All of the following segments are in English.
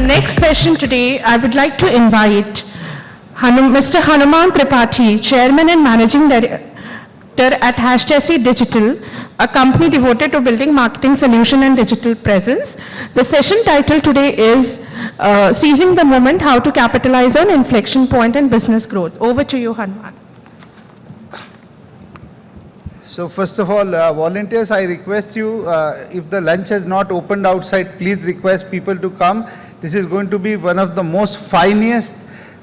next session today, I would like to invite Mr. Hanuman Tripathi, Chairman and Managing Director at Hashtasy Digital, a company devoted to building marketing solution and digital presence. The session title today is Seizing the Moment, How to Capitalize on Inflection Point and Business Growth. Over to you, Hanuman. So first of all, volunteers, I request you, if the lunch has not opened outside, please request people to come. This is going to be one of the most finest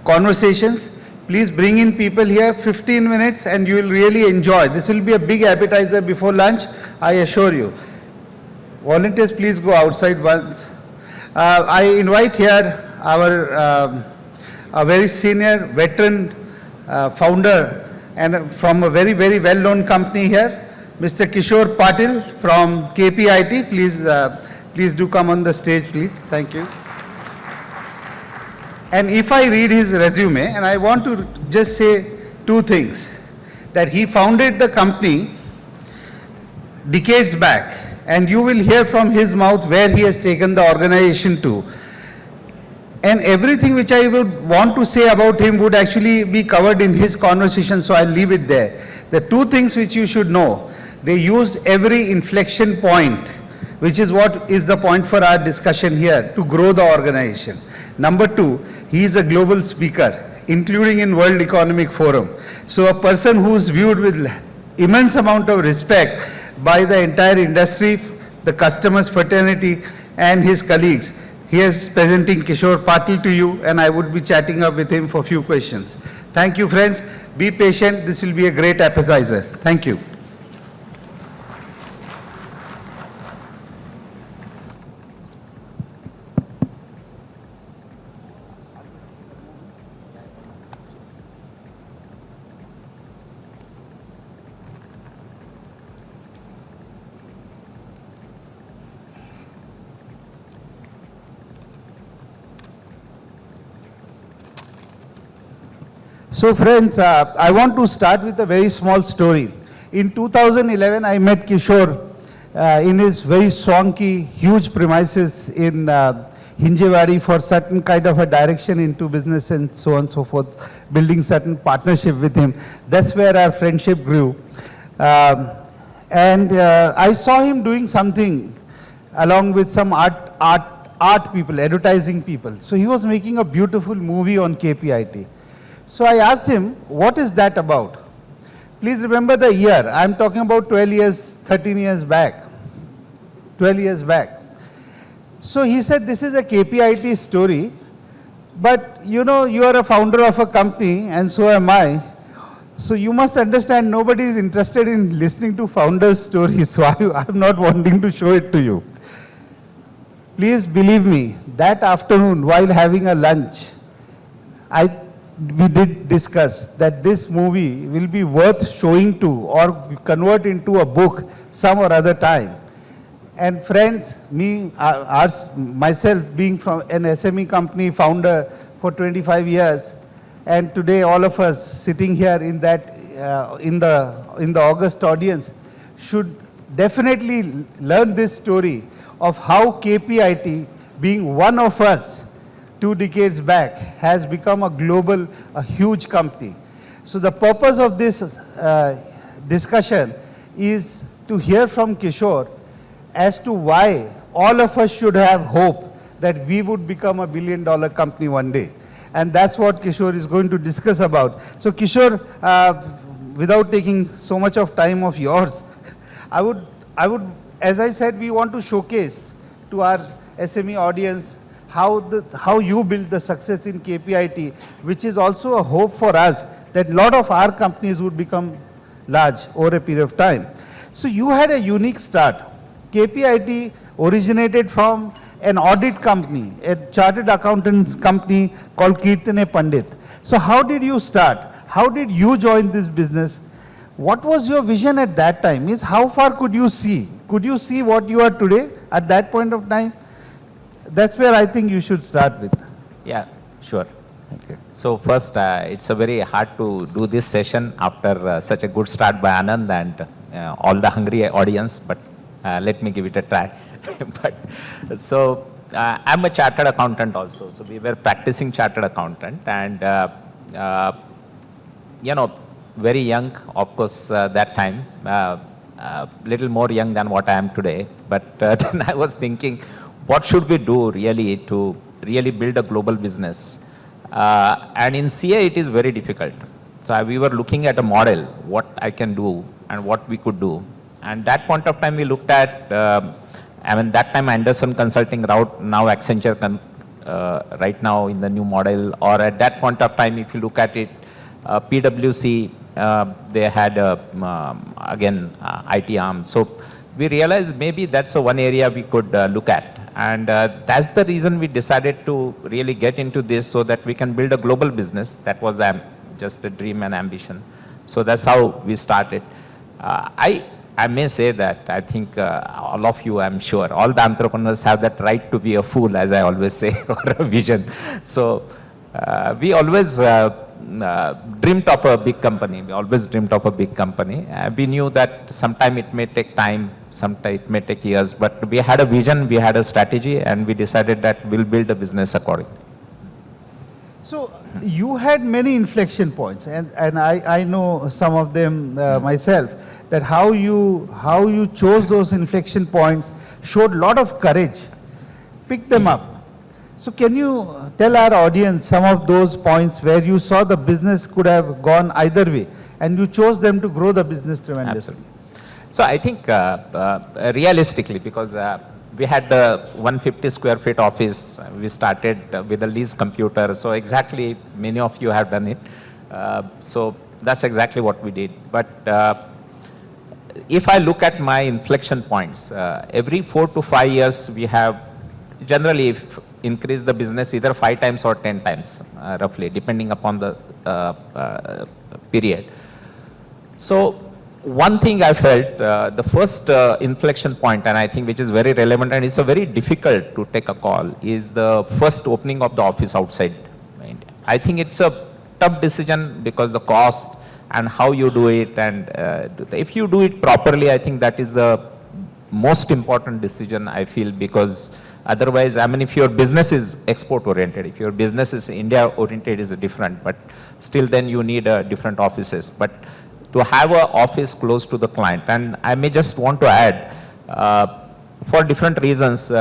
conversations. Please bring in people here, 15 minutes, and you will really enjoy. This will be a big appetizer before lunch, I assure you. Volunteers, please go outside once. I invite here our a very senior veteran founder and from a very, very well-known company here, Mr. Kishor Patil from KPIT. Please do come on the stage, please. Thank you. And if I read his resume, and I want to just say two things, that he founded the company decades back, and you will hear from his mouth where he has taken the organization to. And everything which I would want to say about him would actually be covered in his conversation, so I'll leave it there. The two things which you should know, they used every inflection point, which is what is the point for our discussion here, to grow the organization. Number two, he is a global speaker, including in World Economic Forum. So a person who is viewed with immense amount of respect by the entire industry, the customers, fraternity, and his colleagues. He is presenting Kishor Patil to you, and I would be chatting up with him for a few questions. Thank you, friends. Be patient. This will be a great appetizer. Thank you. So friends, I want to start with a very small story. In 2011, I met Kishor in his very swanky, huge premises in Hinjewadi for certain kind of a direction into business and so on and so forth, building certain partnership with him. That's where our friendship grew. I saw him doing something along with some art people, advertising people. So he was making a beautiful movie on KPIT. So I asked him, what is that about? Please remember the year. I'm talking about 12 years, 13 years back. 12 years back. So he said, this is a KPIT story, but you know, you are a founder of a company and so am I. So you must understand nobody is interested in listening to founders' stories, so I'm not wanting to show it to you. Please believe me, that afternoon while having a lunch, we did discuss that this movie will be worth showing to or convert into a book some or other time. And friends, myself being from an SME company founder for 25 years, and today all of us sitting here in that in the August audience should definitely learn this story of how KPIT, being one of us 2 decades back, has become a global, a huge company. So the purpose of this discussion is to hear from Kishor as to why all of us should have hope that we would become $1 billion company one day. And that's what Kishor is going to discuss about. So Kishor, without taking so much of time of yours, I would, as I said, we want to showcase to our SME audience how you build the success in KPIT, which is also a hope for us that a lot of our companies would become large over a period of time. So you had a unique start. KPIT originated from an audit company, a chartered accountants company called Kirtane Pandit. So how did you start? How did you join this business? What was your vision at that time? How far could you see? Could you see what you are today at that point of time? That's where I think you should start with. Yeah, sure. Okay. So first, it's a very hard to do this session after such a good start by Anand and all the hungry audience, but let me give it a try. So I'm a chartered accountant also. So we were practicing chartered accountant and, very young, of course, that time, little more young than what I am today. But then I was thinking, what should we do really to really build a global business? And in CA, it is very difficult. So we were looking at a model, what I can do and what we could do. And that point of time, we looked at, that time Anderson Consulting route, now Accenture, right now in the new model, or at that point of time, if you look at it, PwC, they had, again, IT arm. So we realized maybe that's one area we could look at. And that's the reason we decided to really get into this so that we can build a global business. That was just a dream and ambition. So that's how we started. I may say that I think all of you, I'm sure, all the entrepreneurs have that right to be a fool, as I always say, or a vision. So we always dreamt of a big company. We always dreamt of a big company. We knew that sometime it may take time, sometime it may take years, but we had a vision, we had a strategy, and we decided that we'll build a business accordingly. So you had many inflection points, and I know some of them myself, that how you chose those inflection points showed a lot of courage. Pick them up. So can you tell our audience some of those points where you saw the business could have gone either way and you chose them to grow the business tremendously? Absolutely. So I think realistically, because we had a 150 square feet office, we started with a lease computer. So exactly, many of you have done it. So that's exactly what we did. But if I look at my inflection points, every 4 to 5 years we have generally increased the business either 5 times or 10 times, roughly, depending upon the period. So one thing I felt, the first inflection point, and I think which is very relevant and it's a very difficult to take a call, is the first opening of the office outside India. I think it's a tough decision because the cost and how you do it, and if you do it properly, I think that is the most important decision, I feel, because otherwise, if your business is export oriented, if your business is India oriented, is different, but still then you need different offices. But to have an office close to the client, and I may just want to add, for different reasons,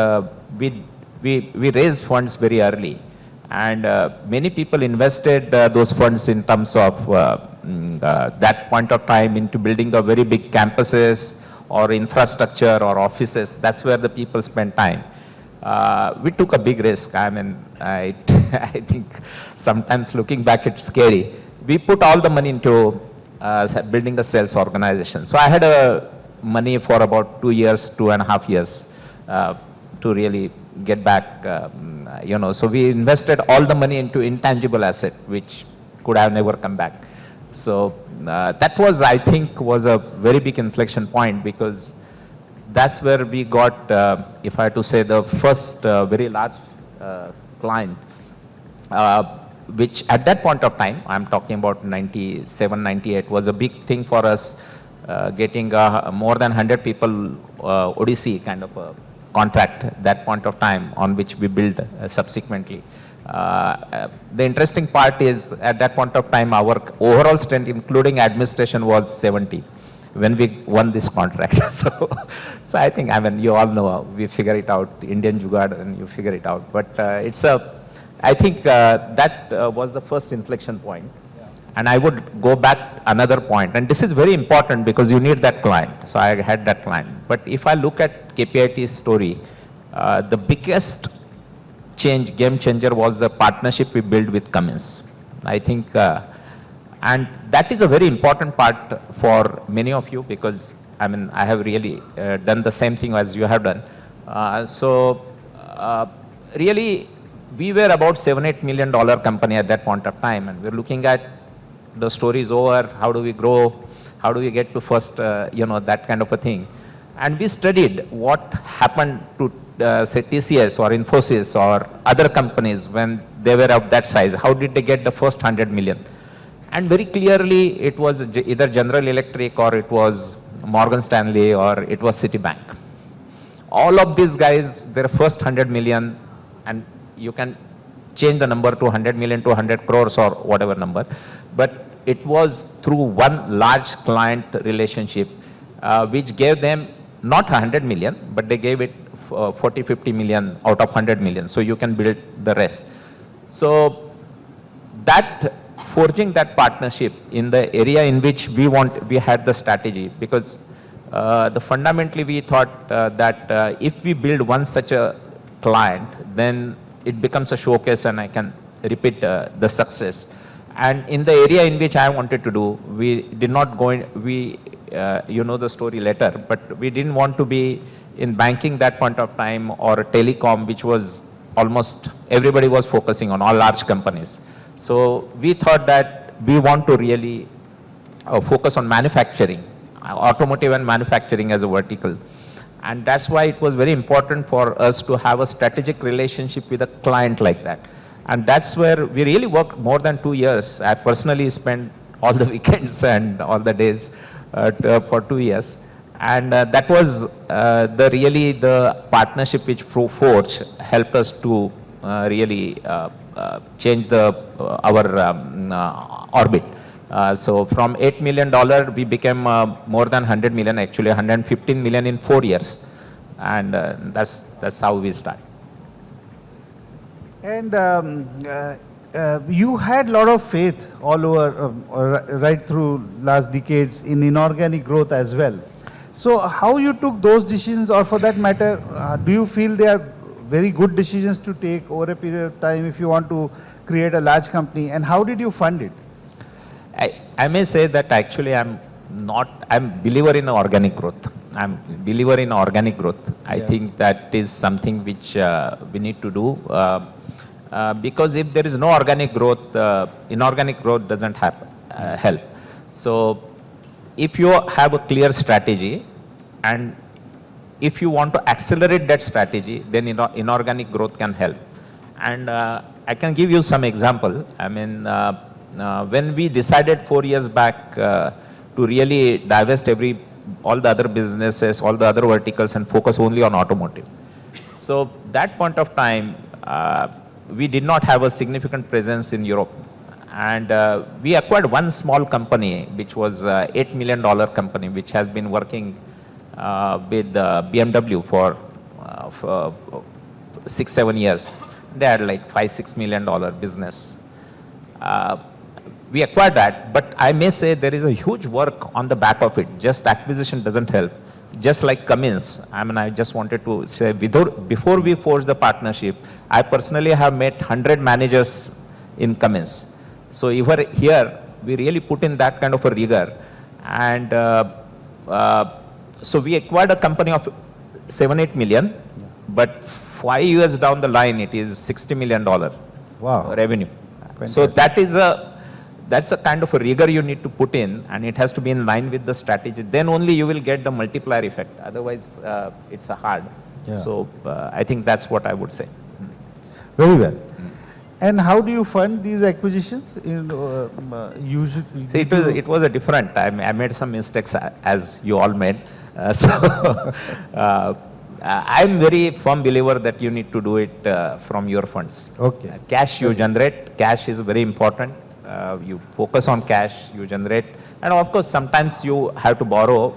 we raised funds very early, and many people invested those funds in terms of that point of time into building a very big campuses or infrastructure or offices. That's where the people spend time. We took a big risk. I think sometimes looking back, it's scary. We put all the money into building a sales organization. So I had money for about 2 years, 2.5 years to really get back, So we invested all the money into intangible asset, which could have never come back. So that was, I think, was a very big inflection point, because that's where we got, if I had to say, the first very large client, which at that point of time, I'm talking about 97, 98, was a big thing for us, getting more than 100 people Odyssey kind of a contract at that point of time, on which we built subsequently. The interesting part is, at that point of time, our overall strength, including administration, was 70. When we won this contract. So I think, you all know, we figure it out, Indian jugaad, and you figure it out. But I think that was the first inflection point. Yeah. And I would go back another point, and this is very important because you need that client. So I had that client. But if I look at KPIT's story, the biggest game changer was the partnership we built with Cummins. I think, and that is a very important part for many of you, because I have really done the same thing as you have done. Really, we were about $7-8 million company at that point of time, and we're looking at the story is over, how do we grow, how do we get to first, that kind of a thing. And we studied what happened to, say, TCS or Infosys or other companies when they were of that size. How did they get the first 100 million? And very clearly, it was either General Electric, or it was Morgan Stanley, or it was Citibank. All of these guys, their first 100 million, and you can change the number to 100 million to 100 crores or whatever number. But it was through one large client relationship, which gave them not 100 million, but they gave it 40, 50 million out of 100 million. So you can build the rest. So that forging that partnership in the area in which we had the strategy, because fundamentally we thought that if we build one such a client, then it becomes a showcase and I can repeat the success. And in the area in which I wanted to do, we did not go in, you know the story later, but we didn't want to be in banking that point of time or telecom, which was almost everybody was focusing on, all large companies. So we thought that we want to really focus on manufacturing, automotive and manufacturing as a vertical. And that's why it was very important for us to have a strategic relationship with a client like that. And that's where we really worked more than 2 years. I personally spent all the weekends and all the days for 2 years. And that was the partnership which Forge helped us to really change our orbit. So from $8 million, we became more than 100 million, actually 115 million in 4 years. And that's how we started. And you had a lot of faith all over, right through last decades in inorganic growth as well. So how you took those decisions, or for that matter, do you feel they are very good decisions to take over a period of time if you want to create a large company, and how did you fund it? I may say that actually I'm believer in organic growth. I'm believer in organic growth. I think that is something which we need to do. Because if there is no organic growth, inorganic growth doesn't help. So if you have a clear strategy and if you want to accelerate that strategy, then inorganic growth can help. And I can give you some example. I mean, when we decided 4 years back to really divest all the other businesses, all the other verticals and focus only on automotive. So that point of time, we did not have a significant presence in Europe. And we acquired one small company, which was $8 million company, which has been working with BMW for 6-7 years. They had like $5-6 million business. We acquired that, but I may say there is a huge work on the back of it. Just acquisition doesn't help. Just like Cummins, I mean, I just wanted to say, before we forged the partnership, I personally have met 100 managers in Cummins. So here, we really put in that kind of a rigor. And so we acquired a company of 7-8 million, but 5 years down the line, it is $60 million revenue. Fantastic. So that's a kind of a rigor you need to put in, and it has to be in line with the strategy. Then only you will get the multiplier effect. Otherwise, it's hard. Yeah. So I think that's what I would say. Very well. And how do you fund these acquisitions? Usually, see, it was a different time. I made some mistakes, as you all made. I'm very firm believer that you need to do it from your funds. Okay. Cash you generate. Cash is very important. You focus on cash, you generate. And of course, sometimes you have to borrow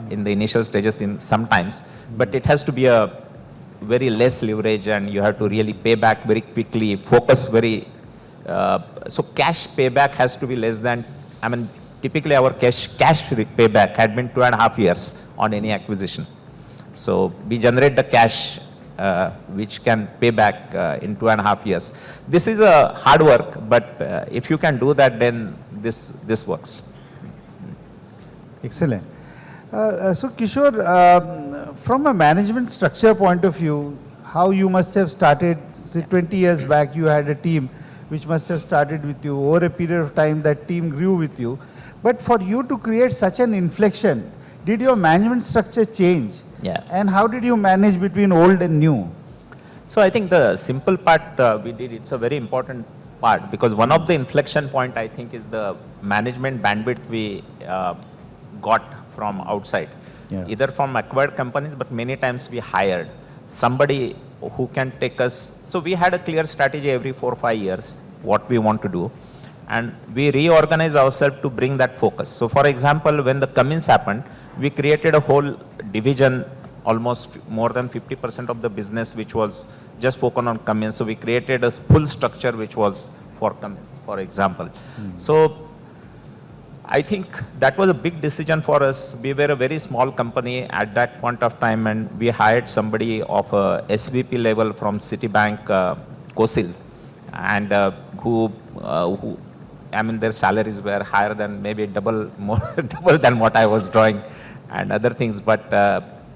in the initial stages sometimes, but it has to be a very less leverage, and you have to really pay back very quickly, focus very, so cash payback has to be less than, I mean, typically our cash payback had been 2.5 years on any acquisition. So we generate the cash which can pay back in 2.5 years. This is a hard work, but if you can do that, then this works. Excellent. So Kishor, from a management structure point of view, how you must have started, say 20 years back, you had a team which must have started with you. Over a period of time, that team grew with you. But for you to create such an inflection, did your management structure change? Yeah. And how did you manage between old and new? So I think the simple part we did, it's a very important part, because one of the inflection point, I think, is the management bandwidth we got from outside. Yeah. either from acquired companies, but many times we hired somebody who can take us. So we had a clear strategy every 4 or 5 years, what we want to do. And we reorganize ourselves to bring that focus. So for example, when the Cummins happened, we created a whole division, almost more than 50% of the business, which was just focused on Cummins. So we created a full structure which was for Cummins, for example. So I think that was a big decision for us. We were a very small company at that point of time, and we hired somebody of a SVP level from Citibank, Kosil, and who, I mean, their salaries were higher than maybe double than what I was drawing, and other things. But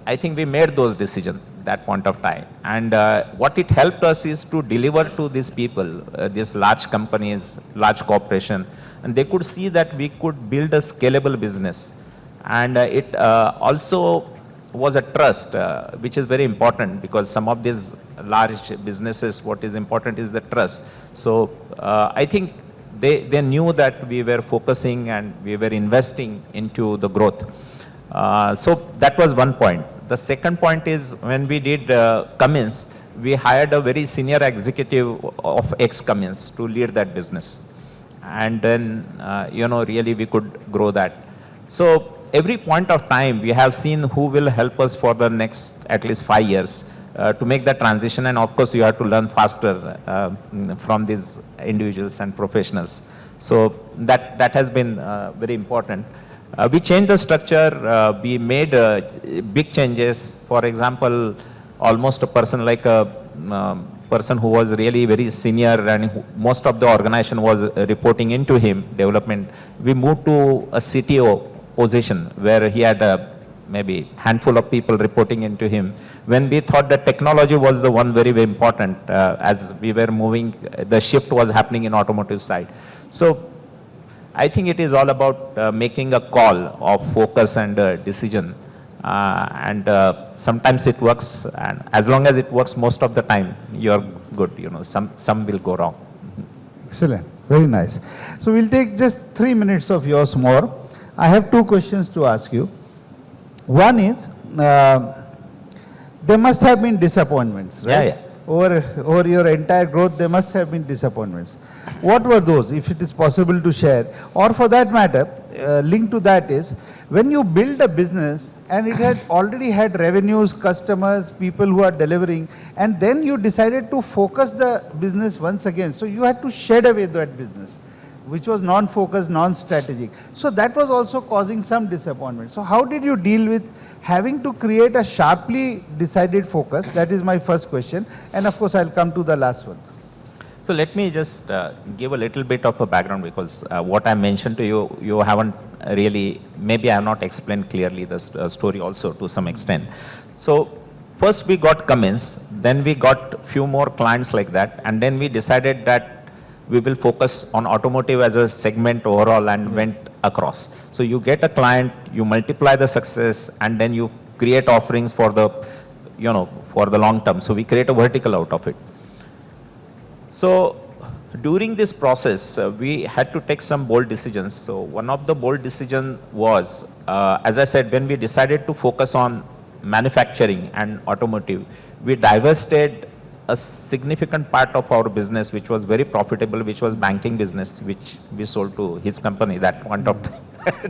I think we made those decisions that point of time. And what it helped us is to deliver to these people, these large companies, large corporation, and they could see that we could build a scalable business. And it also was a trust, which is very important, because some of these large businesses, what is important is the trust. So I think they knew that we were focusing and we were investing into the growth. So that was one point. The second point is, when we did Cummins, we hired a very senior executive of ex-Cummins to lead that business. And then, really we could grow that. So every point of time, we have seen who will help us for the next at least 5 years to make that transition. And of course, you have to learn faster from these individuals and professionals. So that has been very important. We changed the structure. We made big changes. For example, almost a person like a person who was really very senior, and most of the organization was reporting into him, development. We moved to a CTO position where he had maybe handful of people reporting into him. When we thought that technology was the one very, very important, as we were moving, the shift was happening in automotive side. So I think it is all about making a call of focus and decision. Sometimes it works, and as long as it works most of the time, you're good. Some will go wrong. Excellent. Very nice. So we'll take just 3 minutes of yours more. I have 2 questions to ask you. One is, there must have been disappointments, right? Yeah. Over your entire growth, there must have been disappointments. What were those, if it is possible to share? Or for that matter, linked to that is, when you build a business and it had already had revenues, customers, people who are delivering, and then you decided to focus the business once again. So you had to shed away that business, which was non-focused, non-strategic. So that was also causing some disappointment. So how did you deal with having to create a sharply decided focus? That is my first question. And of course, I'll come to the last one. So let me just give a little bit of a background, because what I mentioned to you, you haven't really, maybe I have not explained clearly the story also to some extent. So first we got Cummins, then we got few more clients like that, and then we decided that we will focus on automotive as a segment overall, and went across. So you get a client, you multiply the success, and then you create offerings for the, for the long term. So we create a vertical out of it. So during this process, we had to take some bold decisions. So one of the bold decisions was, as I said, when we decided to focus on manufacturing and automotive, we divested a significant part of our business, which was very profitable, which was banking business, which we sold to his company that point of time.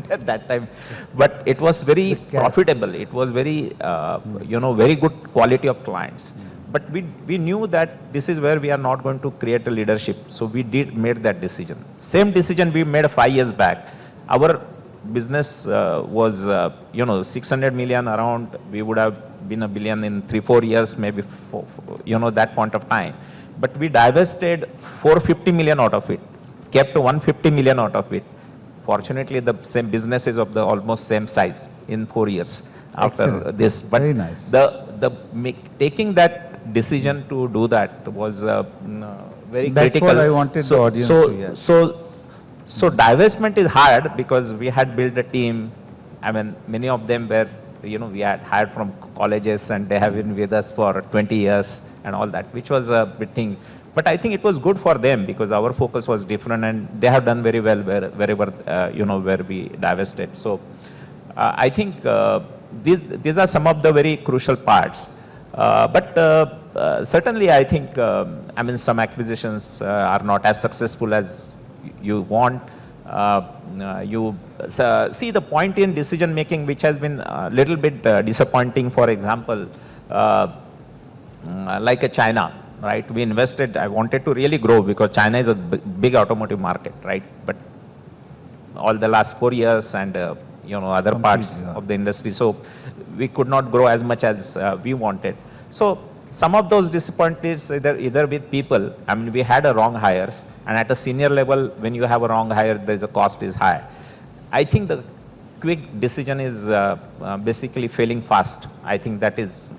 At that time. But it was very profitable. It was very, very good quality of clients. But we knew that this is where we are not going to create a leadership. So we made that decision. Same decision we made 5 years back. Our business was, 600 million around. We would have been $1 billion in 3-4 years, maybe, that point of time. But we divested 450 million out of it, kept 150 million out of it. Fortunately, the same business is of the almost same size in 4 years after Excellent. this. But very nice. Taking that decision to do that was very That's critical. what I wanted the audience to hear. So divestment is hard, because we had built a team. I mean, many of them were, we had hired from colleges, and they have been with us for 20 years and all that, which was a big thing. But I think it was good for them, because our focus was different, and they have done very well wherever, where we divested. So I think these are some of the very crucial parts. But certainly, I think, I mean, some acquisitions are not as successful as you want. See the point in decision making, which has been a little bit disappointing. For example, like a China, right? We invested. I wanted to really grow because China is a big automotive market, right? But all the last 4 years and other parts of the industry, so we could not grow as much as we wanted. So some of those disappointments either with people, I mean, we had a wrong hires, and at a senior level, when you have a wrong hire, there's a cost is high. I think the quick decision is basically failing fast. I think that has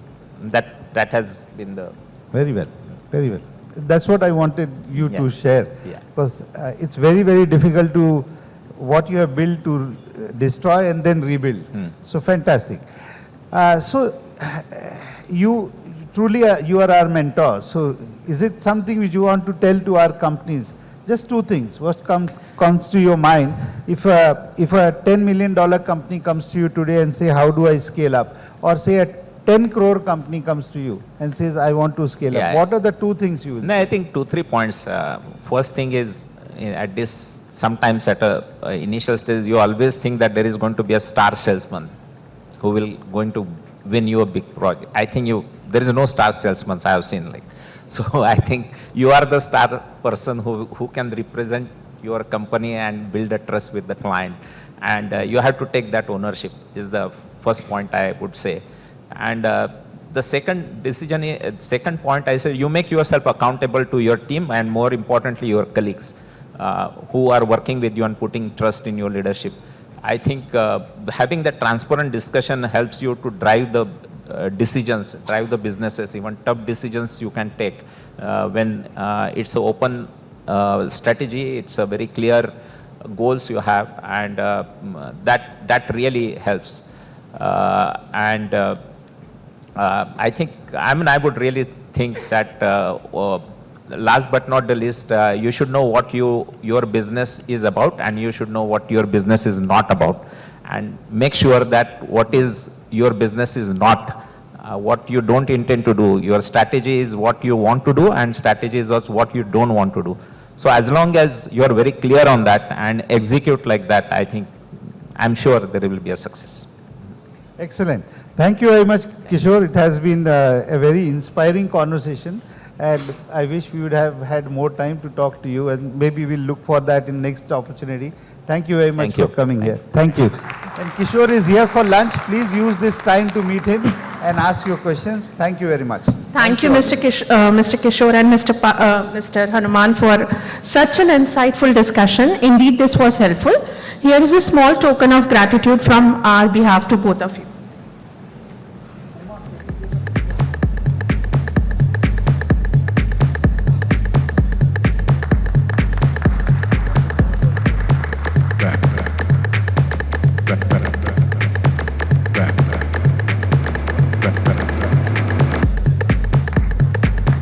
been the... Very well, very well. That's what I wanted you to share. Yeah. Because it's very, very difficult to, what you have built to destroy and then rebuild. So fantastic. You truly, you are our mentor. So is it something which you want to tell to our companies? Just two things. What comes to your mind? If a $10 million company comes to you today and say, how do I scale up? Or say a 10 crore company comes to you and says, I want to scale up. What are the two things you will say? I think 2-3 points. First thing is, at this, sometimes at a initial stage, you always think that there is going to be a star salesman who will going to win you a big project. I think there is no star salesman I have seen. So I think you are the star person who can represent your company and build a trust with the client. And you have to take that ownership is the first point I would say. And the second point I say, you make yourself accountable to your team and more importantly, your colleagues who are working with you and putting trust in your leadership. I think having that transparent discussion helps you to drive the decisions, drive the businesses, even tough decisions you can take when it's an open strategy, it's a very clear goals you have, and that really helps. I think, I mean, I would really think that last but not the least, you should know what your business is about, and you should know what your business is not about, and make sure that what is your business is not what you don't intend to do. Your strategy is what you want to do, and strategy is also what you don't want to do. So as long as you are very clear on that and execute like that, I think, I'm sure there will be a success. Excellent. Thank you very much, Kishor. It has been a very inspiring conversation, and I wish we would have had more time to talk to you, and maybe we'll look for that in next opportunity. Thank you very much for coming here. Thank you. And Kishor is here for lunch. Please use this time to meet him and ask your questions. Thank you very much. Thank you, Mr. Kishor and Mr. Hanuman, for such an insightful discussion. Indeed, this was helpful. Here is a small token of gratitude from our behalf to both of you.